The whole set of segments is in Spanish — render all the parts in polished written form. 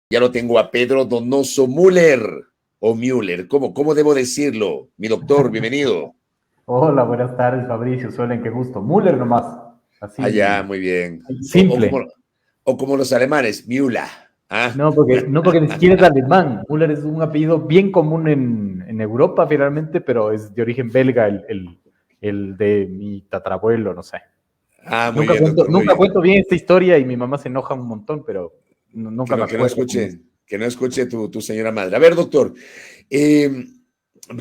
Ya lo tengo a Pedro Donoso Müller, o Müller, ¿cómo debo decirlo? Mi doctor, bienvenido. Hola, buenas tardes, Fabricio. Suelen, qué gusto. Müller nomás. Allá, Así, muy bien. O, o simple. como, o como los alemanes, Müller. ¿Ah? No, porque ni siquiera es alemán. Müller es un apellido bien común en Europa, finalmente, pero es de origen belga, el de mi tatarabuelo, no sé. Muy bien, doctor, muy Nunca bien. cuento bien esta historia y mi mamá se enoja un montón, pero Que nunca me no, que no acuerdo cómo es. escuche, que no escuche tu señora madre. A ver, doctor, eh,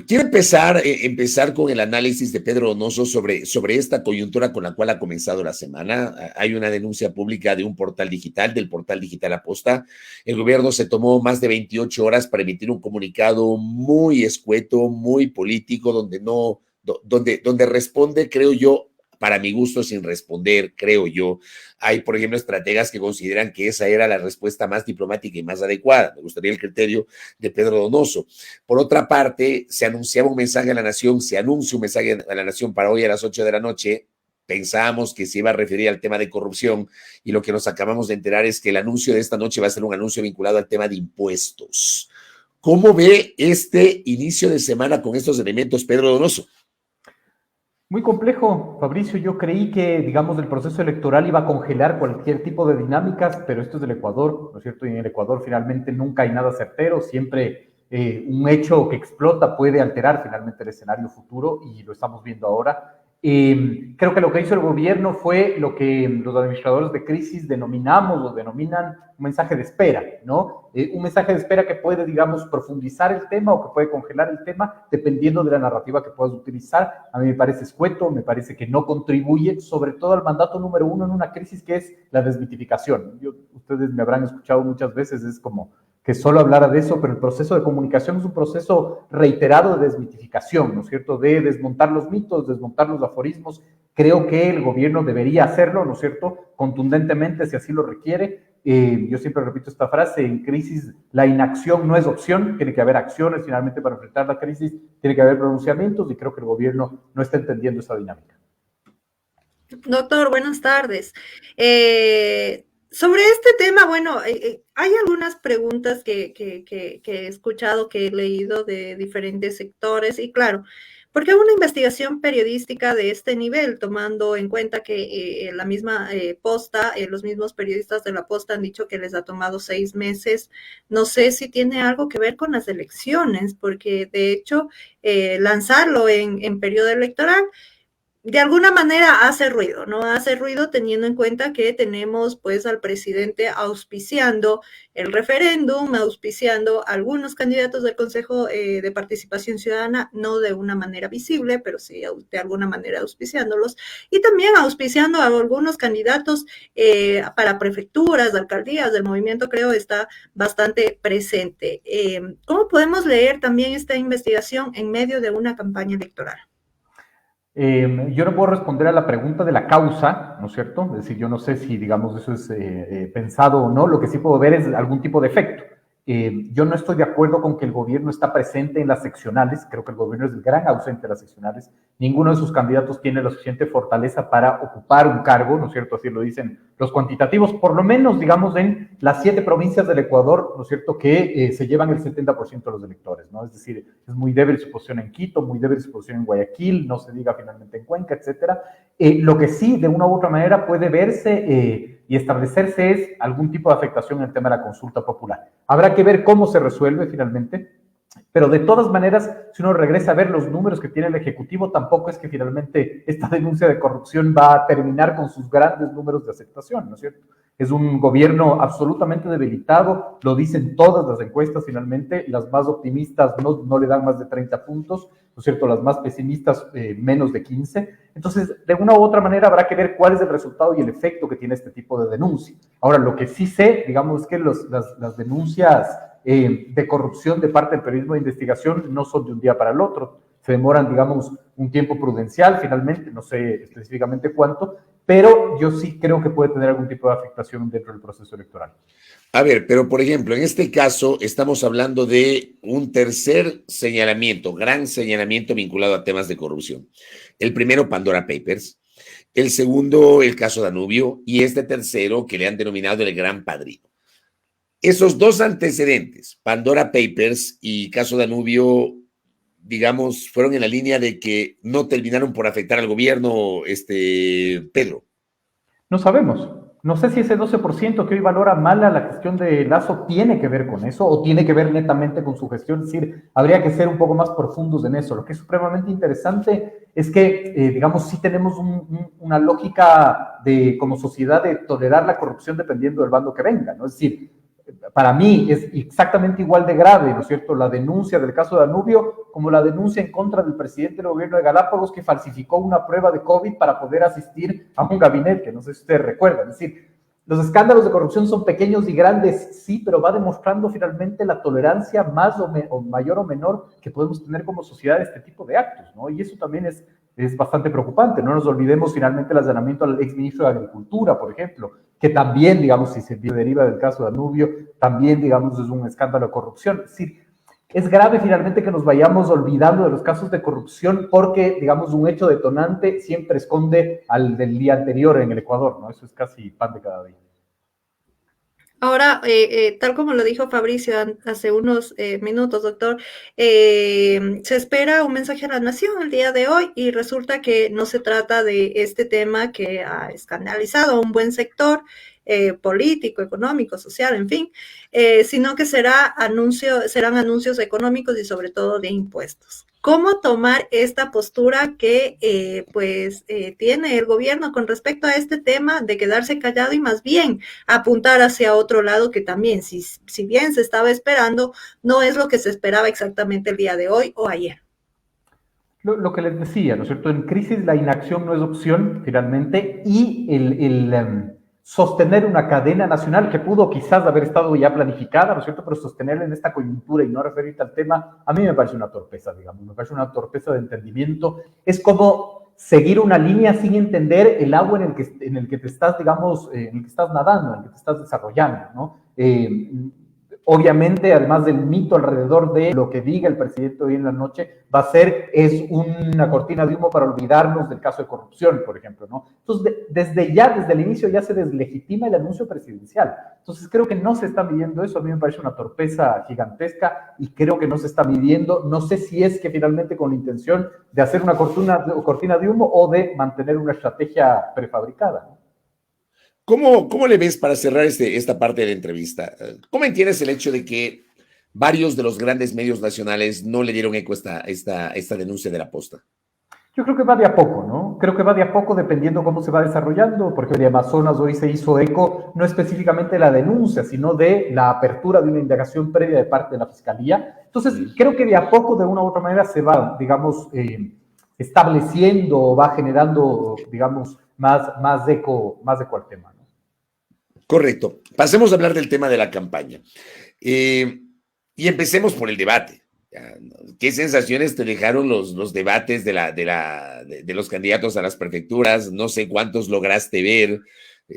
quiero empezar con el análisis de Pedro Donoso sobre esta coyuntura con la cual ha comenzado la semana. Hay una denuncia pública de un portal digital, del portal digital Aposta. El gobierno se tomó más de 28 horas para emitir un comunicado muy escueto, muy político, donde responde, creo yo, para mi gusto, sin responder, creo yo. Hay, por ejemplo, estrategas que consideran que esa era la respuesta más diplomática y más adecuada. Me gustaría el criterio de Pedro Donoso. Por otra parte, se anunciaba un mensaje a la nación, se anuncia un mensaje a la nación para hoy a las 8 de la noche. Pensábamos que se iba a referir al tema de corrupción y lo que nos acabamos de enterar es que el anuncio de esta noche va a ser un anuncio vinculado al tema de impuestos. ¿Cómo ve este inicio de semana con estos elementos, Pedro Donoso? Muy complejo, Fabricio. Yo creí que, digamos, el proceso electoral iba a congelar cualquier tipo de dinámicas, pero esto es del Ecuador, ¿no es cierto? Y en el Ecuador finalmente nunca hay nada certero, siempre un hecho que explota puede alterar finalmente el escenario futuro y lo estamos viendo ahora. Creo que lo que hizo el gobierno fue lo que los administradores de crisis denominamos o denominan un mensaje de espera, ¿no? Un mensaje de espera que puede, digamos, profundizar el tema o que puede congelar el tema dependiendo de la narrativa que puedas utilizar. A mí me parece escueto, me parece que no contribuye, sobre todo al mandato número uno en una crisis que es la desmitificación. Ustedes me habrán escuchado muchas veces, es como que solo hablara de eso, pero el proceso de comunicación es un proceso reiterado de desmitificación, ¿no es cierto? De desmontar los mitos, desmontar los aforismos. Creo que el gobierno debería hacerlo, ¿no es cierto? Contundentemente, si así lo requiere. Yo siempre repito esta frase: en crisis la inacción no es opción, tiene que haber acciones finalmente para enfrentar la crisis, tiene que haber pronunciamientos y creo que el gobierno no está entendiendo esa dinámica. Doctor, buenas tardes. Sobre este tema, bueno, hay algunas preguntas que he escuchado, que he leído de diferentes sectores y claro, porque una investigación periodística de este nivel, tomando en cuenta que la misma Posta, los mismos periodistas de la Posta han dicho que les ha tomado 6 meses, no sé si tiene algo que ver con las elecciones, porque de hecho lanzarlo en periodo electoral de alguna manera hace ruido, ¿no? Hace ruido teniendo en cuenta que tenemos pues al presidente auspiciando el referéndum, auspiciando algunos candidatos del Consejo de Participación Ciudadana, no de una manera visible, pero sí de alguna manera auspiciándolos, y también auspiciando a algunos candidatos para prefecturas, alcaldías del movimiento, creo está bastante presente. ¿Cómo podemos leer también esta investigación en medio de una campaña electoral? Yo no puedo responder a la pregunta de la causa, ¿no es cierto? Es decir, yo no sé si, digamos, eso es pensado o no. Lo que sí puedo ver es algún tipo de efecto. Yo no estoy de acuerdo con que el gobierno está presente en las seccionales. Creo que el gobierno es el gran ausente de las seccionales. Ninguno de sus candidatos tiene la suficiente fortaleza para ocupar un cargo, ¿no es cierto? Así lo dicen los cuantitativos, por lo menos, digamos, en las 7 provincias del Ecuador, ¿no es cierto?, que se llevan el 70% de los electores, ¿no? Es decir, es muy débil su posición en Quito, muy débil su posición en Guayaquil, no se diga finalmente en Cuenca, etcétera. Lo que sí, de una u otra manera, puede verse y establecerse es algún tipo de afectación en el tema de la consulta popular. Habrá que ver cómo se resuelve finalmente, pero de todas maneras, si uno regresa a ver los números que tiene el Ejecutivo, tampoco es que finalmente esta denuncia de corrupción va a terminar con sus grandes números de aceptación, ¿no es cierto? Es un gobierno absolutamente debilitado, lo dicen todas las encuestas finalmente, las más optimistas no le dan más de 30 puntos, ¿no es cierto? Las más pesimistas menos de 15. Entonces, de una u otra manera habrá que ver cuál es el resultado y el efecto que tiene este tipo de denuncia. Ahora, lo que sí sé, digamos, es que las denuncias de corrupción de parte del periodismo de investigación no son de un día para el otro, se demoran, digamos, un tiempo prudencial finalmente, no sé específicamente cuánto, pero yo sí creo que puede tener algún tipo de afectación dentro del proceso electoral. A ver, pero por ejemplo, en este caso estamos hablando de un tercer señalamiento, gran señalamiento vinculado a temas de corrupción. El primero, Pandora Papers. El segundo, el caso Danubio. Y este tercero, que le han denominado el Gran Padrino. Esos dos antecedentes, Pandora Papers y caso Danubio, digamos, fueron en la línea de que no terminaron por afectar al gobierno, Pedro. No sabemos. No sé si ese 12% que hoy valora mala la gestión de Lazo tiene que ver con eso o tiene que ver netamente con su gestión. Es decir, habría que ser un poco más profundos en eso. Lo que es supremamente interesante es que, digamos, sí tenemos una lógica de, como sociedad, de tolerar la corrupción dependiendo del bando que venga, ¿no? Es decir, para mí es exactamente igual de grave, ¿no es cierto?, la denuncia del caso de Danubio como la denuncia en contra del presidente del gobierno de Galápagos que falsificó una prueba de COVID para poder asistir a un gabinete, no sé si ustedes recuerdan. Es decir, los escándalos de corrupción son pequeños y grandes, sí, pero va demostrando finalmente la tolerancia más o mayor o menor que podemos tener como sociedad de este tipo de actos, ¿no? Y eso también es bastante preocupante. No nos olvidemos finalmente el allanamiento al exministro de Agricultura, por ejemplo, que también, digamos, si se deriva del caso de Danubio, también, digamos, es un escándalo de corrupción. Es decir, es grave finalmente que nos vayamos olvidando de los casos de corrupción porque, digamos, un hecho detonante siempre esconde al del día anterior en el Ecuador, ¿no? Eso es casi pan de cada día. Ahora, tal como lo dijo Fabricio hace unos minutos, doctor, se espera un mensaje a la nación el día de hoy y resulta que no se trata de este tema que ha escandalizado a un buen sector político, económico, social, en fin, sino que serán anuncios económicos y sobre todo de impuestos. ¿Cómo tomar esta postura que tiene el gobierno con respecto a este tema de quedarse callado y más bien apuntar hacia otro lado que también, si bien se estaba esperando, no es lo que se esperaba exactamente el día de hoy o ayer? Lo que les decía, ¿no es cierto? En crisis la inacción no es opción, finalmente, y sostener una cadena nacional que pudo quizás haber estado ya planificada, ¿no es cierto? Pero sostenerla en esta coyuntura y no referirte al tema, a mí me parece una torpeza, digamos, me parece una torpeza de entendimiento. Es como seguir una línea sin entender el agua en el que te estás, digamos, en el que estás nadando, en el que te estás desarrollando, ¿no? Obviamente, además del mito alrededor de lo que diga el presidente hoy en la noche, es una cortina de humo para olvidarnos del caso de corrupción, por ejemplo, ¿no? Entonces, desde el inicio ya se deslegitima el anuncio presidencial. Entonces, creo que no se está midiendo eso. A mí me parece una torpeza gigantesca y creo que no se está midiendo. No sé si es que finalmente con la intención de hacer una cortina de humo o de mantener una estrategia prefabricada, ¿no? ¿Cómo le ves para cerrar esta parte de la entrevista? ¿Cómo entiendes el hecho de que varios de los grandes medios nacionales no le dieron eco a esta denuncia de la Posta? Yo creo que va de a poco, ¿no? Creo que va de a poco dependiendo cómo se va desarrollando, porque de Amazonas hoy se hizo eco no específicamente de la denuncia, sino de la apertura de una indagación previa de parte de la Fiscalía. Entonces, creo que de a poco, de una u otra manera, se va, digamos, estableciendo o va generando, digamos, más eco al tema, ¿no? Correcto. Pasemos a hablar del tema de la campaña. Y empecemos por el debate. ¿Qué sensaciones te dejaron los debates de los candidatos a las prefecturas? No sé cuántos lograste ver,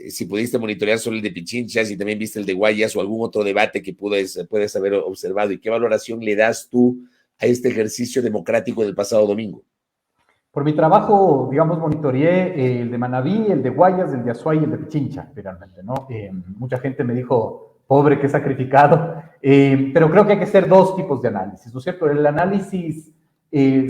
si pudiste monitorear solo el de Pichincha, si también viste el de Guayas o algún otro debate que puedes haber observado. ¿Y qué valoración le das tú a este ejercicio democrático del pasado domingo? Por mi trabajo, digamos, monitoreé el de Manabí, el de Guayas, el de Azuay y el de Pichincha, finalmente, ¿no? Mucha gente me dijo, pobre, qué sacrificado, pero creo que hay que hacer dos tipos de análisis, ¿no es cierto? El análisis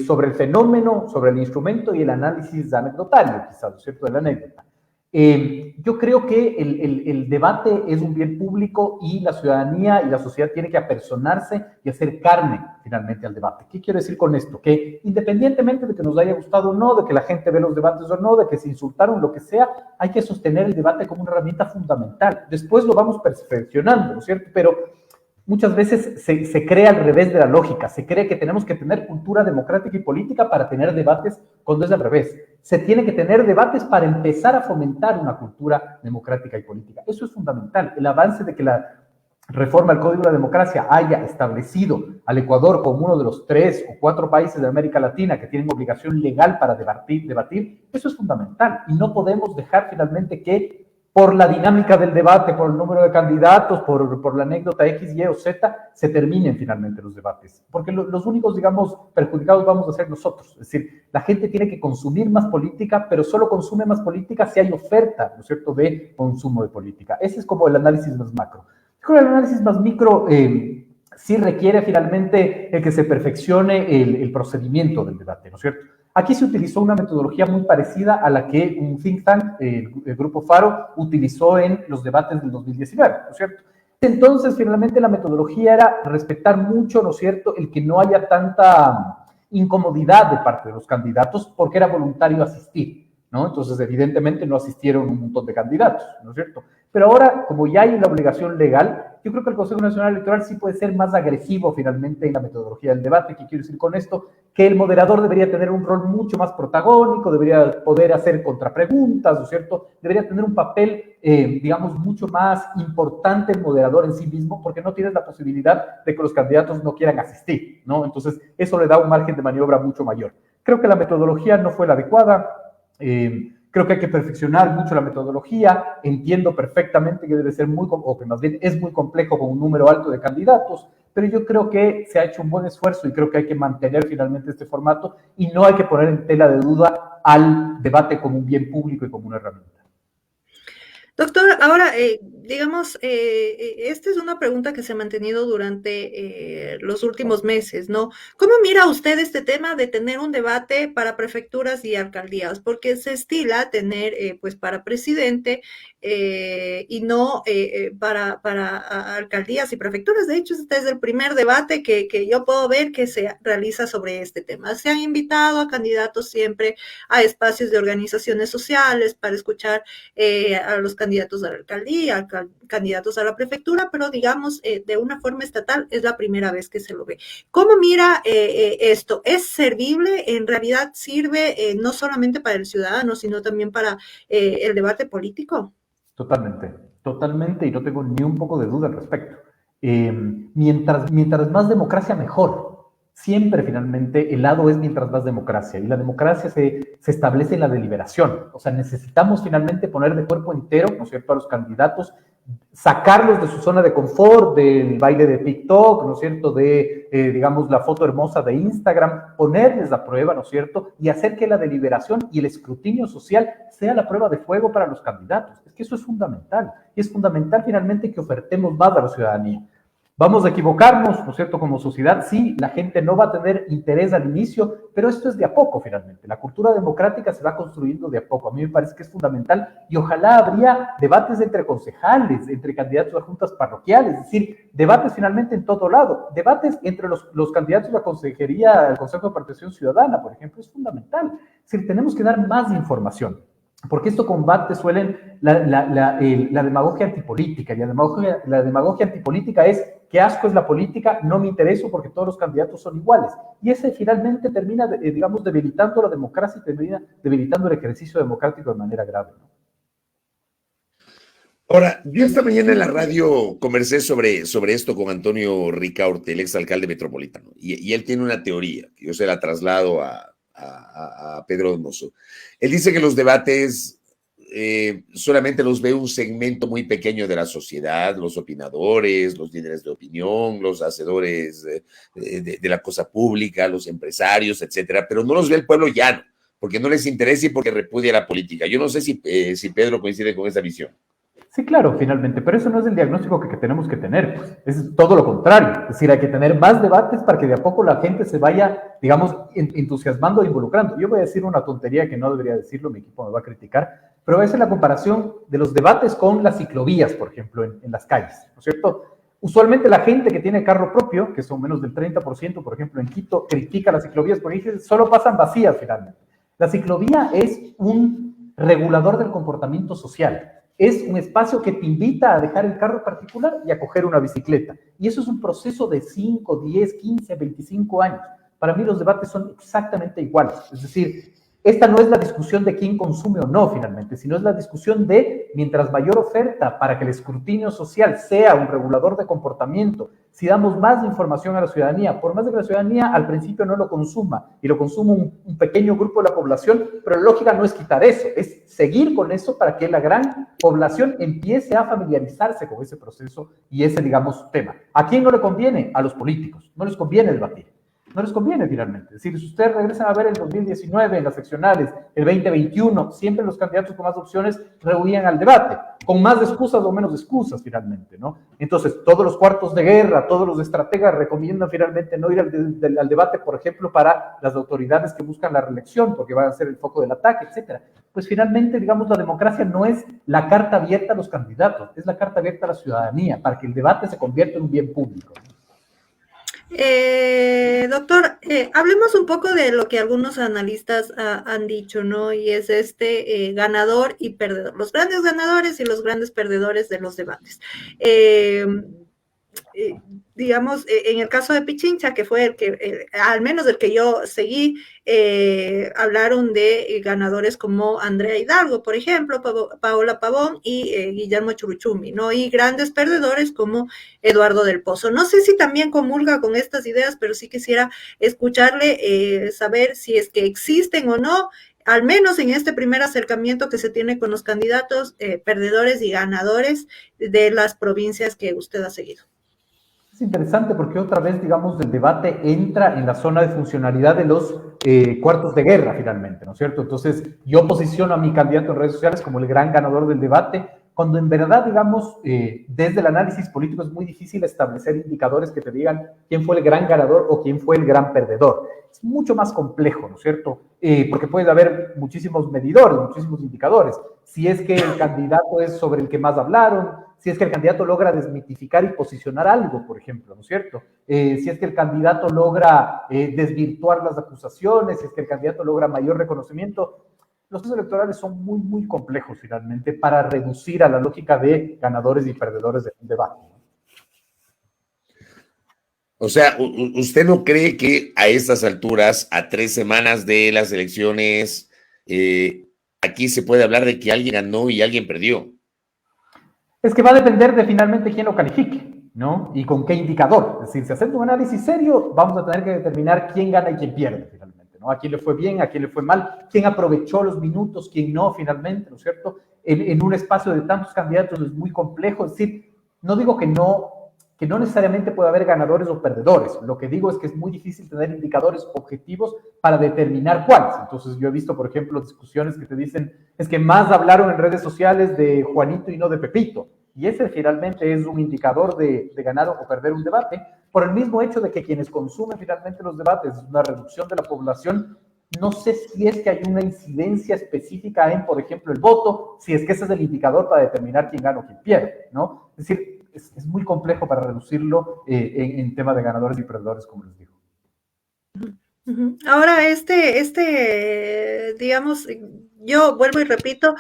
sobre el fenómeno, sobre el instrumento y el análisis anecdotario, quizás, ¿no es cierto?, de la anécdota. Yo creo que el debate es un bien público y la ciudadanía y la sociedad tiene que apersonarse y hacer carne finalmente al debate. ¿Qué quiero decir con esto? Que independientemente de que nos haya gustado o no, de que la gente ve los debates o no, de que se insultaron, lo que sea, hay que sostener el debate como una herramienta fundamental. Después lo vamos perfeccionando, ¿no es cierto? Pero muchas veces se crea al revés de la lógica, se cree que tenemos que tener cultura democrática y política para tener debates, cuando es al revés. Se tiene que tener debates para empezar a fomentar una cultura democrática y política. Eso es fundamental. El avance de que la reforma al Código de la Democracia haya establecido al Ecuador como uno de los 3 o 4 países de América Latina que tienen obligación legal para debatir, eso es fundamental. Y no podemos dejar finalmente que por la dinámica del debate, por el número de candidatos, por la anécdota X, Y o Z, se terminen finalmente los debates. Porque los únicos, digamos, perjudicados vamos a ser nosotros. Es decir, la gente tiene que consumir más política, pero solo consume más política si hay oferta, ¿no es cierto?, de consumo de política. Ese es como el análisis más macro. Con el análisis más micro sí requiere finalmente el que se perfeccione el procedimiento del debate, ¿no es cierto? Aquí se utilizó una metodología muy parecida a la que un think tank, el Grupo Faro, utilizó en los debates del 2019, ¿no es cierto? Entonces, finalmente, la metodología era respetar mucho, ¿no es cierto?, el que no haya tanta incomodidad de parte de los candidatos porque era voluntario asistir, ¿no? Entonces, evidentemente, no asistieron un montón de candidatos, ¿no es cierto? Pero ahora, como ya hay la obligación legal, yo creo que el Consejo Nacional Electoral sí puede ser más agresivo finalmente en la metodología del debate. ¿Qué quiero decir con esto? Que el moderador debería tener un rol mucho más protagónico, debería poder hacer contrapreguntas, ¿no es cierto? Debería tener un papel, digamos, mucho más importante el moderador en sí mismo, porque no tienes la posibilidad de que los candidatos no quieran asistir, ¿no? Entonces, eso le da un margen de maniobra mucho mayor. Creo que la metodología no fue la adecuada. Creo que hay que perfeccionar mucho la metodología. Entiendo perfectamente que debe ser o que más bien es muy complejo con un número alto de candidatos, pero yo creo que se ha hecho un buen esfuerzo y creo que hay que mantener finalmente este formato y no hay que poner en tela de duda al debate como un bien público y como una herramienta. Doctor, ahora, digamos, esta es una pregunta que se ha mantenido durante los últimos meses, ¿no? ¿Cómo mira usted este tema de tener un debate para prefecturas y alcaldías? Porque se estila tener, pues, para presidente y no para alcaldías y prefecturas. De hecho, este es el primer debate que yo puedo ver que se realiza sobre este tema. Se han invitado a candidatos siempre a espacios de organizaciones sociales para escuchar a los candidatos a la alcaldía, candidatos a la prefectura, pero digamos, de una forma estatal es la primera vez que se lo ve. ¿Cómo mira esto? ¿Es servible? ¿En realidad sirve no solamente para el ciudadano, sino también para el debate político? Totalmente, totalmente, y no tengo ni un poco de duda al respecto. Mientras más democracia, mejor. Siempre finalmente el lado es mientras más democracia, y la democracia se establece en la deliberación. O sea, necesitamos finalmente poner de cuerpo entero, ¿no es cierto?, a los candidatos, sacarlos de su zona de confort, del baile de TikTok, ¿no es cierto?, digamos, la foto hermosa de Instagram, ponerles la prueba, ¿no es cierto?, y hacer que la deliberación y el escrutinio social sea la prueba de fuego para los candidatos. Es que eso es fundamental, y es fundamental finalmente que ofertemos más a la ciudadanía. Vamos a equivocarnos, ¿no es cierto?, como sociedad. Sí, la gente no va a tener interés al inicio, pero esto es de a poco finalmente. La cultura democrática se va construyendo de a poco. A mí me parece que es fundamental y ojalá habría debates entre concejales, entre candidatos a juntas parroquiales, es decir, debates finalmente en todo lado. Debates entre los candidatos a la consejería, al Consejo de Participación Ciudadana, por ejemplo, es fundamental. Es decir, tenemos que dar más información. Porque esto combate la demagogia antipolítica, y la demagogia antipolítica es qué asco es la política, no me intereso porque todos los candidatos son iguales. Y ese finalmente termina, digamos, debilitando la democracia y termina debilitando el ejercicio democrático de manera grave, ¿no? Ahora, yo esta mañana en la radio conversé sobre esto con Antonio Ricaurte, el exalcalde metropolitano, y él tiene una teoría, que yo se la traslado a Pedro Donoso. Él dice que los debates solamente los ve un segmento muy pequeño de la sociedad, los opinadores, los líderes de opinión, los hacedores de la cosa pública, los empresarios, etcétera, pero no los ve el pueblo llano, porque no les interesa y porque repudia la política. Yo no sé si Pedro coincide con esa visión. Sí, claro, finalmente, pero eso no es el diagnóstico que tenemos que tener, pues. Es todo lo contrario. Es decir, hay que tener más debates para que de a poco la gente se vaya, digamos, entusiasmando e involucrando. Yo voy a decir una tontería que no debería decirlo, mi equipo me va a criticar, pero voy a hacer la comparación de los debates con las ciclovías, por ejemplo, en las calles, ¿no es cierto? Usualmente la gente que tiene carro propio, que son menos del 30%, por ejemplo, en Quito, critica las ciclovías porque dice, solo pasan vacías finalmente. La ciclovía es un regulador del comportamiento social. Es un espacio que te invita a dejar el carro particular y a coger una bicicleta. Y eso es un proceso de 5, 10, 15, 25 años. Para mí los debates son exactamente iguales. Es decir, esta no es la discusión de quién consume o no finalmente, sino es la discusión de, mientras mayor oferta para que el escrutinio social sea un regulador de comportamiento, si damos más información a la ciudadanía, por más de que la ciudadanía al principio no lo consuma, y lo consuma un pequeño grupo de la población, pero la lógica no es quitar eso, es seguir con eso para que la gran población empiece a familiarizarse con ese proceso y ese, digamos, tema. ¿A quién no le conviene? A los políticos, no les conviene debatir. No les conviene finalmente. Es decir, si ustedes regresan a ver el 2019 en las seccionales, el 2021, siempre los candidatos con más opciones rehuían al debate, con más excusas o menos excusas finalmente, ¿no? Entonces, todos los cuartos de guerra, todos los estrategas recomiendan finalmente no ir al debate, por ejemplo, para las autoridades que buscan la reelección, porque van a ser el foco del ataque, etcétera. Pues finalmente, digamos, la democracia no es la carta abierta a los candidatos, es la carta abierta a la ciudadanía, para que el debate se convierta en un bien público. Doctor, hablemos un poco de lo que algunos analistas han dicho, ¿no? Y es ganador y perdedor, los grandes ganadores y los grandes perdedores de los debates. Digamos, en el caso de Pichincha, que fue al menos el que yo seguí, hablaron de ganadores como Andrea Hidalgo, por ejemplo, Paola Pavón y Guillermo Churuchumi, ¿no? Y grandes perdedores como Eduardo del Pozo. No sé si también comulga con estas ideas, pero sí quisiera escucharle, saber si es que existen o no, al menos en este primer acercamiento que se tiene con los candidatos, perdedores y ganadores de las provincias que usted ha seguido. Es interesante porque otra vez, digamos, el debate entra en la zona de funcionalidad de los cuartos de guerra, finalmente, ¿no es cierto? Entonces, yo posiciono a mi candidato en redes sociales como el gran ganador del debate, cuando en verdad, digamos, desde el análisis político es muy difícil establecer indicadores que te digan quién fue el gran ganador o quién fue el gran perdedor. Es mucho más complejo, ¿no es cierto? Porque puede haber muchísimos medidores, muchísimos indicadores. Si es que el candidato es sobre el que más hablaron, si es que el candidato logra desmitificar y posicionar algo, por ejemplo, ¿no es cierto? Si es que el candidato logra desvirtuar las acusaciones, si es que el candidato logra mayor reconocimiento. Los procesos electorales son muy, muy complejos finalmente para reducir a la lógica de ganadores y perdedores de un debate. O sea, ¿usted no cree que a estas alturas, a 3 semanas de las elecciones, aquí se puede hablar de que alguien ganó y alguien perdió? Es que va a depender de finalmente quién lo califique, ¿no? Y con qué indicador. Es decir, si hacemos un análisis serio, vamos a tener que determinar quién gana y quién pierde finalmente, ¿no? A quién le fue bien, a quién le fue mal, quién aprovechó los minutos, quién no finalmente, ¿no es cierto? En un espacio de tantos candidatos es muy complejo. Es decir, no digo que no necesariamente puede haber ganadores o perdedores. Lo que digo es que es muy difícil tener indicadores objetivos para determinar cuáles. Entonces, yo he visto, por ejemplo, discusiones que te dicen, es que más hablaron en redes sociales de Juanito y no de Pepito. Y ese finalmente es un indicador de ganar o perder un debate, por el mismo hecho de que quienes consumen finalmente los debates es una reducción de la población. No sé si es que hay una incidencia específica en, por ejemplo, el voto, si es que ese es el indicador para determinar quién gana o quién pierde, ¿no? Es decir, es muy complejo para reducirlo en tema de ganadores y perdedores, como les digo. Ahora, digamos, yo vuelvo y repito,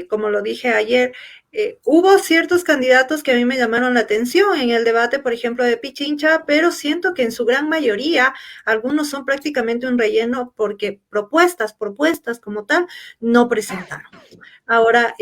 como lo dije ayer, hubo ciertos candidatos que a mí me llamaron la atención en el debate, por ejemplo, de Pichincha, pero siento que en su gran mayoría, algunos son prácticamente un relleno porque propuestas como tal, no presentaron. Ahora,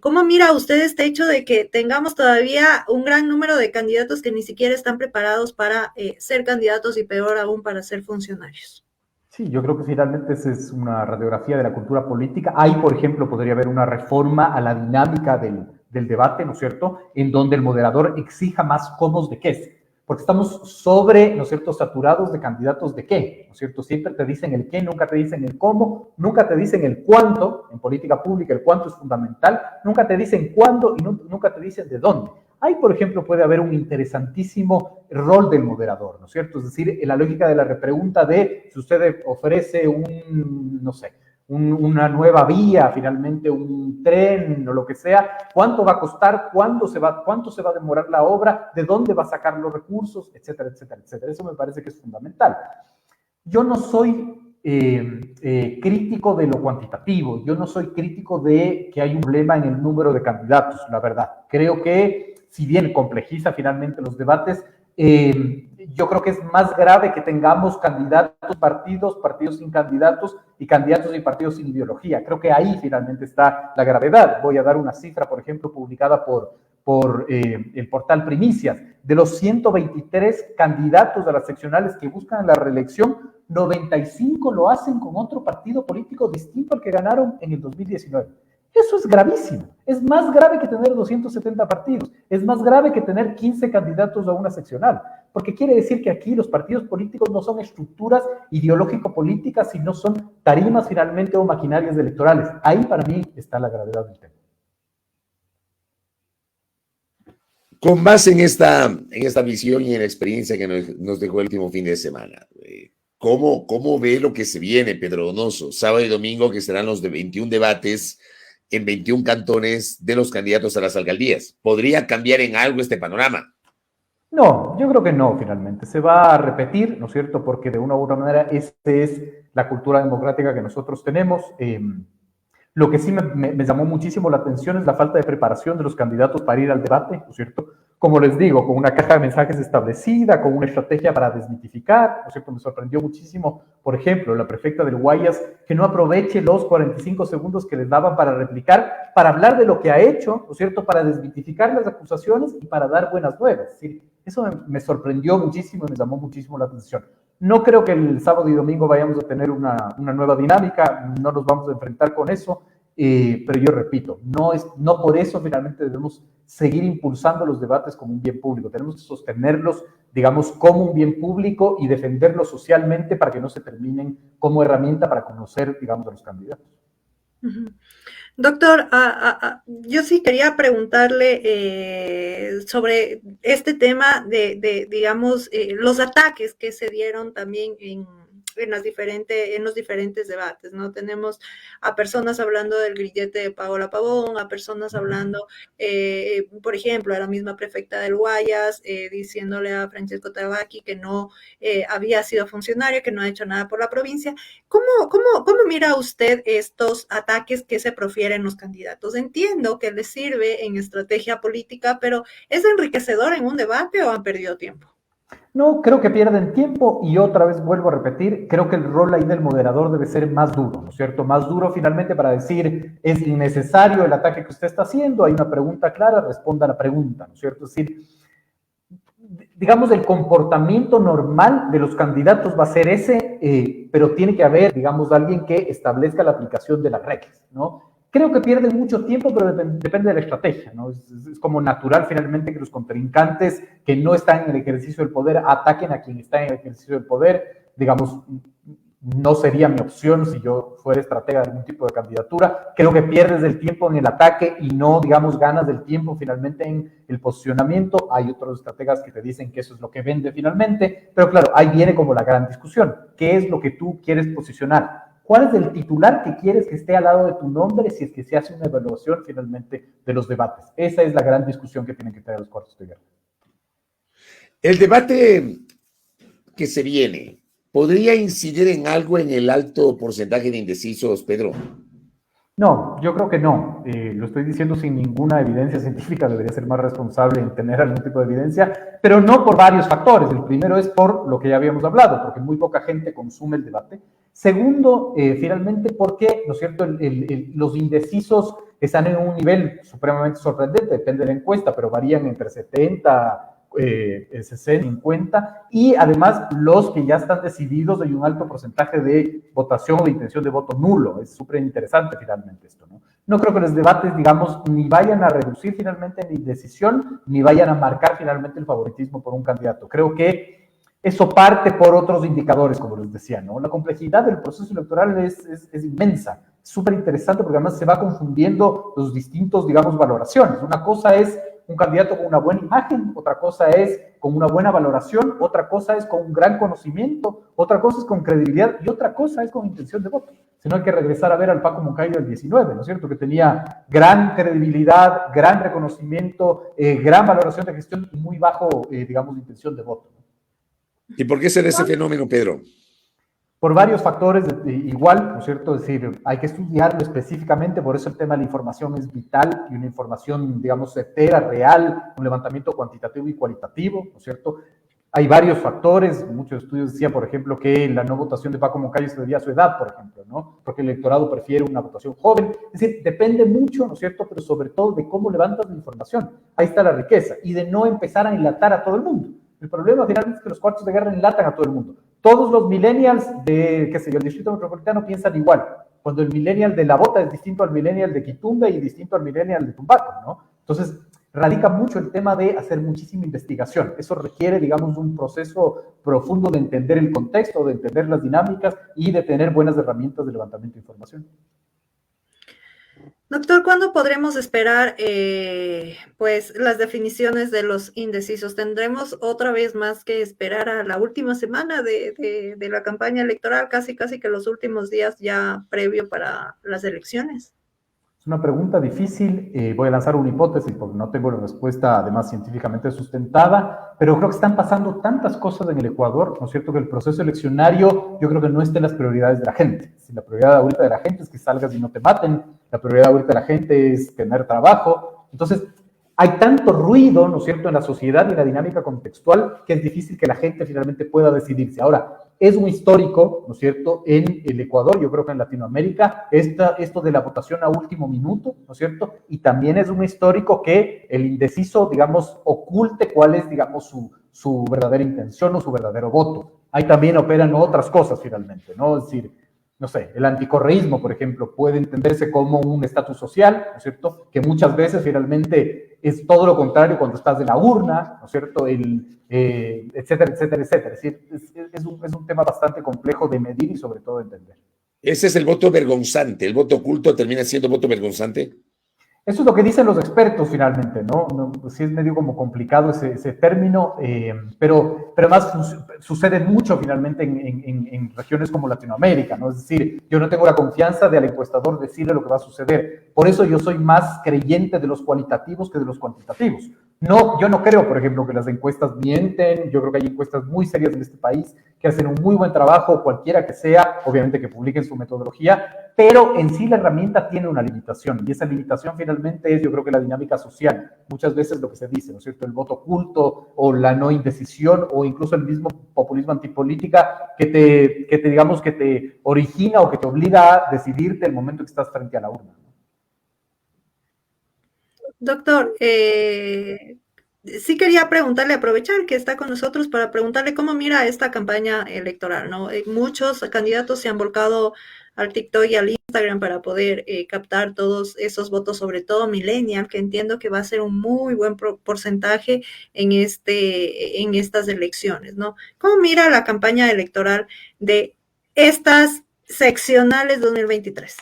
¿cómo mira usted este hecho de que tengamos todavía un gran número de candidatos que ni siquiera están preparados para ser candidatos y peor aún para ser funcionarios? Sí, yo creo que finalmente esa es una radiografía de la cultura política. Ahí, por ejemplo, podría haber una reforma a la dinámica del debate, ¿no es cierto?, en donde el moderador exija más cómo de qué, porque estamos sobre, ¿no es cierto?, saturados de candidatos de qué, ¿no es cierto? Siempre te dicen el qué, nunca te dicen el cómo, nunca te dicen el cuánto. En política pública el cuánto es fundamental, nunca te dicen cuándo y nunca te dicen de dónde. Ahí, por ejemplo, puede haber un interesantísimo rol del moderador, ¿no es cierto? Es decir, en la lógica de la repregunta de si usted ofrece una nueva vía, finalmente un tren o lo que sea, ¿cuánto va a costar? ¿Cuánto se va a demorar la obra? ¿De dónde va a sacar los recursos? Etcétera, etcétera, etcétera. Eso me parece que es fundamental. Yo no soy crítico de lo cuantitativo, yo no soy crítico de que hay un problema en el número de candidatos, la verdad. Creo que si bien complejiza finalmente los debates, yo creo que es más grave que tengamos candidatos, partidos sin candidatos y candidatos y partidos sin ideología. Creo que ahí finalmente está la gravedad. Voy a dar una cifra, por ejemplo, publicada por el portal Primicias. De los 123 candidatos a las seccionales que buscan la reelección, 95 lo hacen con otro partido político distinto al que ganaron en el 2019. Eso es gravísimo. Es más grave que tener 270 partidos. Es más grave que tener 15 candidatos a una seccional. Porque quiere decir que aquí los partidos políticos no son estructuras ideológico-políticas, sino son tarimas finalmente o maquinarias electorales. Ahí para mí está la gravedad del tema. Con base en esta visión y en la experiencia que nos dejó el último fin de semana, ¿cómo ve lo que se viene, Pedro Donoso? Sábado y domingo, que serán los de 21 debates en 21 cantones de los candidatos a las alcaldías. ¿Podría cambiar en algo este panorama? No, yo creo que no, finalmente. Se va a repetir, ¿no es cierto? Porque de una u otra manera, esta es la cultura democrática que nosotros tenemos. Lo que sí me llamó muchísimo la atención es la falta de preparación de los candidatos para ir al debate, ¿no es cierto? Como les digo, con una caja de mensajes establecida, con una estrategia para desmitificar, ¿no es cierto? Me sorprendió muchísimo, por ejemplo, la prefecta del Guayas, que no aproveche los 45 segundos que les daban para replicar, para hablar de lo que ha hecho, ¿no es cierto? Para desmitificar las acusaciones y para dar buenas nuevas. Es decir, eso me sorprendió muchísimo y me llamó muchísimo la atención. No creo que el sábado y domingo vayamos a tener una nueva dinámica, no nos vamos a enfrentar con eso, pero yo repito, no por eso finalmente debemos seguir impulsando los debates como un bien público, tenemos que sostenerlos, digamos, como un bien público y defenderlos socialmente para que no se terminen como herramienta para conocer, digamos, a los candidatos. Doctor, yo sí quería preguntarle sobre este tema digamos, los ataques que se dieron también en los diferentes debates, ¿no? Tenemos a personas hablando del grillete de Paola Pavón, a personas hablando, por ejemplo, a la misma prefecta del Guayas, diciéndole a Francesco Tabaqui que no había sido funcionario, que no ha hecho nada por la provincia. ¿Cómo mira usted estos ataques que se profieren los candidatos? Entiendo que les sirve en estrategia política, pero ¿es enriquecedor en un debate o han perdido tiempo? No, creo que pierden tiempo y otra vez vuelvo a repetir, creo que el rol ahí del moderador debe ser más duro, ¿no es cierto? Más duro finalmente para decir, es innecesario el ataque que usted está haciendo, hay una pregunta clara, responda a la pregunta, ¿no es cierto? Es decir, digamos, el comportamiento normal de los candidatos va a ser ese, pero tiene que haber, digamos, alguien que establezca la aplicación de las reglas, ¿no? Creo que pierden mucho tiempo, pero depende de la estrategia, ¿no? Es como natural finalmente que los contrincantes que no están en el ejercicio del poder ataquen a quien está en el ejercicio del poder. Digamos, no sería mi opción si yo fuera estratega de algún tipo de candidatura. Creo que pierdes el tiempo en el ataque y no, digamos, ganas del tiempo finalmente en el posicionamiento. Hay otros estrategas que te dicen que eso es lo que vende finalmente, pero claro, ahí viene como la gran discusión. ¿Qué es lo que tú quieres posicionar? ¿Cuál es el titular que quieres que esté al lado de tu nombre si es que se hace una evaluación finalmente de los debates? Esa es la gran discusión que tienen que tener los cuartos de guerra. El debate que se viene, ¿podría incidir en algo en el alto porcentaje de indecisos, Pedro? No, yo creo que no. Lo estoy diciendo sin ninguna evidencia científica, debería ser más responsable en tener algún tipo de evidencia, pero no por varios factores. El primero es por lo que ya habíamos hablado, porque muy poca gente consume el debate. Segundo, finalmente, porque, ¿no es cierto?, los indecisos están en un nivel supremamente sorprendente, depende de la encuesta, pero varían entre 70, 60, 50, y además los que ya están decididos hay un alto porcentaje de votación o de intención de voto nulo. Es súper interesante finalmente esto, ¿no? No creo que los debates, digamos, ni vayan a reducir finalmente la indecisión, ni vayan a marcar finalmente el favoritismo por un candidato. Creo que eso parte por otros indicadores, como les decía, ¿no? La complejidad del proceso electoral es inmensa, súper interesante porque además se va confundiendo los distintos, digamos, valoraciones. Una cosa es un candidato con una buena imagen, otra cosa es con una buena valoración, otra cosa es con un gran conocimiento, otra cosa es con credibilidad y otra cosa es con intención de voto. Si no hay que regresar a ver al Paco Moncayo del 19, ¿no es cierto? Que tenía gran credibilidad, gran reconocimiento, gran valoración de gestión y muy bajo, digamos, intención de voto. ¿Y por qué se da ese fenómeno, Pedro? Por varios factores, igual, ¿no es cierto? Es decir, hay que estudiarlo específicamente, por eso el tema de la información es vital y una información, digamos, certera, real, un levantamiento cuantitativo y cualitativo, ¿no es cierto? Hay varios factores, muchos estudios decían, por ejemplo, que la no votación de Paco Moncayo se debía a su edad, por ejemplo, ¿no? Porque el electorado prefiere una votación joven. Es decir, depende mucho, ¿no es cierto? Pero sobre todo de cómo levantas la información. Ahí está la riqueza. Y de no empezar a enlatar a todo el mundo. El problema finalmente es que los cuartos de guerra enlatan a todo el mundo. Todos los millennials de, qué sé yo, el distrito metropolitano piensan igual. cuando el millennial de la bota es distinto al millennial de Quitumbe y distinto al millennial de Tumbaco, ¿no? Entonces, radica mucho el tema de hacer muchísima investigación. Eso requiere, digamos, un proceso profundo de entender el contexto, de entender las dinámicas y de tener buenas herramientas de levantamiento de información. Doctor, ¿cuándo podremos esperar pues las definiciones de los indecisos? ¿Tendremos otra vez más que esperar a la última semana de la campaña electoral, casi que los últimos días ya previo para las elecciones? Es una pregunta difícil, voy a lanzar una hipótesis porque no tengo la respuesta además científicamente sustentada, pero creo que están pasando tantas cosas en el Ecuador, ¿no es cierto?, que el proceso eleccionario yo creo que no está en las prioridades de la gente. Si la prioridad ahorita de la gente es que salgas y no te maten, la prioridad ahorita de la gente es tener trabajo, entonces hay tanto ruido, ¿no es cierto?, en la sociedad y en la dinámica contextual que es difícil que la gente finalmente pueda decidirse. Ahora, es un histórico, ¿no es cierto?, en el Ecuador, yo creo que en Latinoamérica, esto de la votación a último minuto, ¿no es cierto?, y también es un histórico que el indeciso, digamos, oculte cuál es, digamos, su verdadera intención o su verdadero voto. Ahí también operan otras cosas finalmente, ¿no? Es decir, no sé, el anticorreísmo, por ejemplo, puede entenderse como un estatus social, ¿no es cierto?, que muchas veces finalmente es todo lo contrario cuando estás en la urna, ¿no es cierto?, etcétera, etcétera, etcétera. Es decir, es un tema bastante complejo de medir y sobre todo de entender. Ese es el voto vergonzante. ¿El voto oculto termina siendo voto vergonzante? Eso es lo que dicen los expertos finalmente, ¿no? Pues sí es medio como complicado ese término, pero además sucede mucho finalmente en regiones como Latinoamérica, ¿no? Es decir, yo no tengo la confianza de al encuestador decirle lo que va a suceder. Por eso yo soy más creyente de los cualitativos que de los cuantitativos. No, yo no creo, por ejemplo, que las encuestas mienten. Yo creo que hay encuestas muy serias en este país que hacen un muy buen trabajo, cualquiera que sea, obviamente que publiquen su metodología, pero en sí la herramienta tiene una limitación, y esa limitación finalmente es, yo creo que la dinámica social. Muchas veces lo que se dice, ¿no es cierto?, el voto oculto o la no indecisión o incluso el mismo populismo antipolítica que te digamos, que te origina o que te obliga a decidirte el momento que estás frente a la urna. Doctor, sí quería preguntarle, aprovechar que está con nosotros para preguntarle cómo mira esta campaña electoral, ¿no? Muchos candidatos se han volcado al TikTok y al Instagram para poder captar todos esos votos, sobre todo millennial, que entiendo que va a ser un muy buen porcentaje en estas elecciones, ¿no? ¿Cómo mira la campaña electoral de estas seccionales 2023?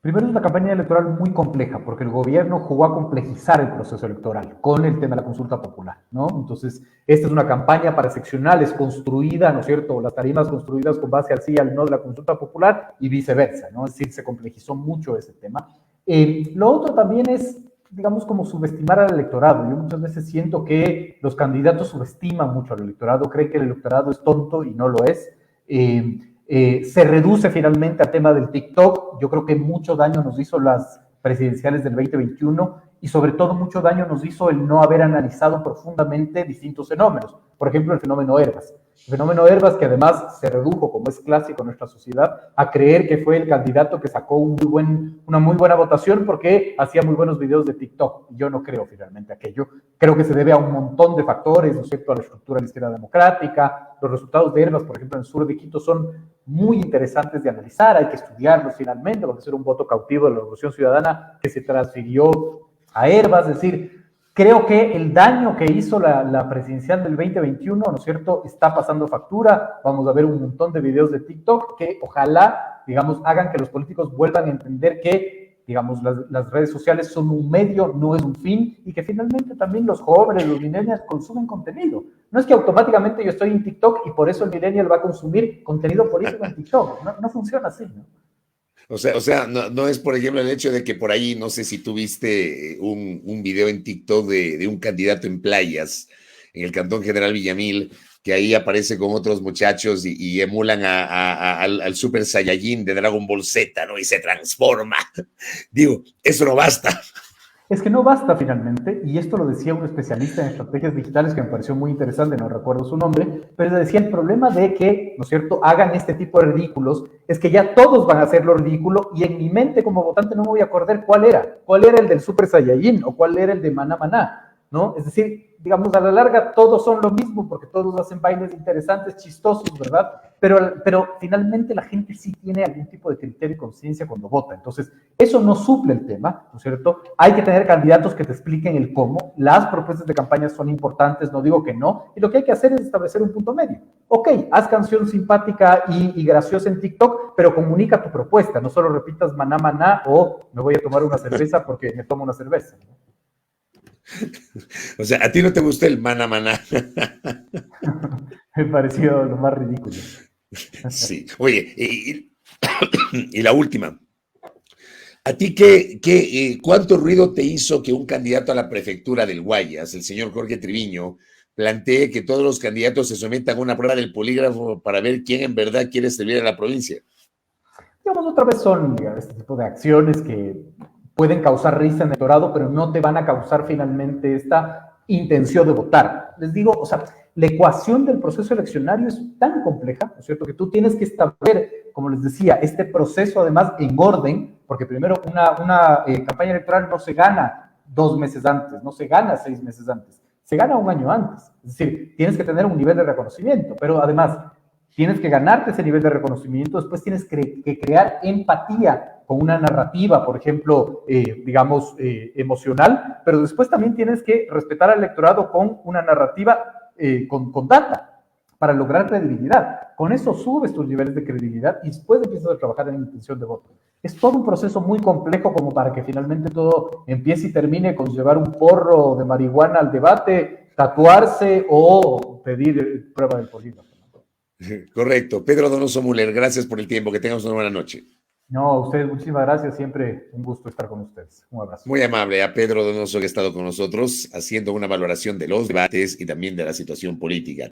Primero, es una campaña electoral muy compleja, porque el gobierno jugó a complejizar el proceso electoral con el tema de la consulta popular, ¿no? Entonces, esta es una campaña para seccionales construida, ¿no es cierto?, las tarimas construidas con base al sí y al no de la consulta popular y viceversa, ¿no? Es decir, se complejizó mucho ese tema. Lo otro también es, digamos, como subestimar al electorado. Yo muchas veces siento que los candidatos subestiman mucho al electorado, creen que el electorado es tonto y no lo es. Se reduce finalmente al tema del TikTok. Yo creo que mucho daño nos hizo las presidenciales del 2021 y sobre todo mucho daño nos hizo el no haber analizado profundamente distintos fenómenos. Por ejemplo, el fenómeno Herbas. El fenómeno Herbas, que además se redujo, como es clásico en nuestra sociedad, a creer que fue el candidato que sacó una muy buena votación porque hacía muy buenos videos de TikTok. Yo no creo finalmente aquello. Creo que se debe a un montón de factores, ¿no es cierto?, a la estructura de la izquierda democrática. Los resultados de Herbas, por ejemplo, en el sur de Quito son muy interesantes de analizar, hay que estudiarlos finalmente, porque ser un voto cautivo de la Revolución Ciudadana que se transfirió a Herbas. Es decir, creo que el daño que hizo la presidencial del 2021, ¿no es cierto?, está pasando factura. Vamos a ver un montón de videos de TikTok que ojalá, digamos, hagan que los políticos vuelvan a entender que, digamos, las redes sociales son un medio, no es un fin, y que finalmente también los jóvenes, los millennials consumen contenido. No es que automáticamente yo estoy en TikTok y por eso el millennial va a consumir contenido político en TikTok. No funciona así, ¿no? O sea, no es, por ejemplo, el hecho de que por ahí, no sé si tú viste un video en TikTok de un candidato en playas, en el Cantón General Villamil, que ahí aparece con otros muchachos y emulan al Super Saiyajin de Dragon Ball Z, ¿no? Y se transforma. Digo, eso no basta. Es que no basta finalmente, y esto lo decía un especialista en estrategias digitales que me pareció muy interesante, no recuerdo su nombre, pero decía el problema de que, ¿no es cierto?, hagan este tipo de ridículos, es que ya todos van a hacer lo ridículo, y en mi mente como votante no me voy a acordar cuál era el del Super Saiyajin, o cuál era el de Maná Maná, ¿no? Es decir, digamos, a la larga todos son lo mismo, porque todos hacen bailes interesantes, chistosos, ¿verdad? pero finalmente la gente sí tiene algún tipo de criterio y conciencia cuando vota. Entonces, eso no suple el tema, ¿no es cierto? Hay que tener candidatos que te expliquen el cómo. Las propuestas de campaña son importantes, no digo que no, y lo que hay que hacer es establecer un punto medio. Ok, haz canción simpática y graciosa en TikTok, pero comunica tu propuesta, no solo repitas maná, maná, o me voy a tomar una cerveza porque me tomo una cerveza, ¿no? O sea, a ti no te gusta el maná maná. Me pareció lo más ridículo. Sí. Oye, y la última. ¿A ti cuánto ruido te hizo que un candidato a la prefectura del Guayas, el señor Jorge Triviño, plantee que todos los candidatos se sometan a una prueba del polígrafo para ver quién en verdad quiere servir a la provincia? Digamos, otra vez son, digamos, este tipo de acciones que pueden causar risa en el electorado, pero no te van a causar finalmente esta intención de votar. Les digo, o sea, la ecuación del proceso eleccionario es tan compleja, ¿no es cierto?, que tú tienes que establecer, como les decía, este proceso además en orden, porque primero una campaña electoral no se gana 2 meses antes, no se gana 6 meses antes, se gana 1 año antes. Es decir, tienes que tener un nivel de reconocimiento, pero además tienes que ganarte ese nivel de reconocimiento, después tienes que crear empatía con una narrativa, por ejemplo, digamos, emocional, pero después también tienes que respetar al electorado con una narrativa con data para lograr credibilidad. Con eso subes tus niveles de credibilidad y después empiezas a trabajar en intención de voto. Es todo un proceso muy complejo como para que finalmente todo empiece y termine con llevar un porro de marihuana al debate, tatuarse o pedir prueba del polígrafo. Correcto. Pedro Donoso Müller, gracias por el tiempo. Que tengamos una buena noche. No, a ustedes muchísimas gracias. Siempre un gusto estar con ustedes. Un abrazo. Muy amable a Pedro Donoso que ha estado con nosotros haciendo una valoración de los debates y también de la situación política.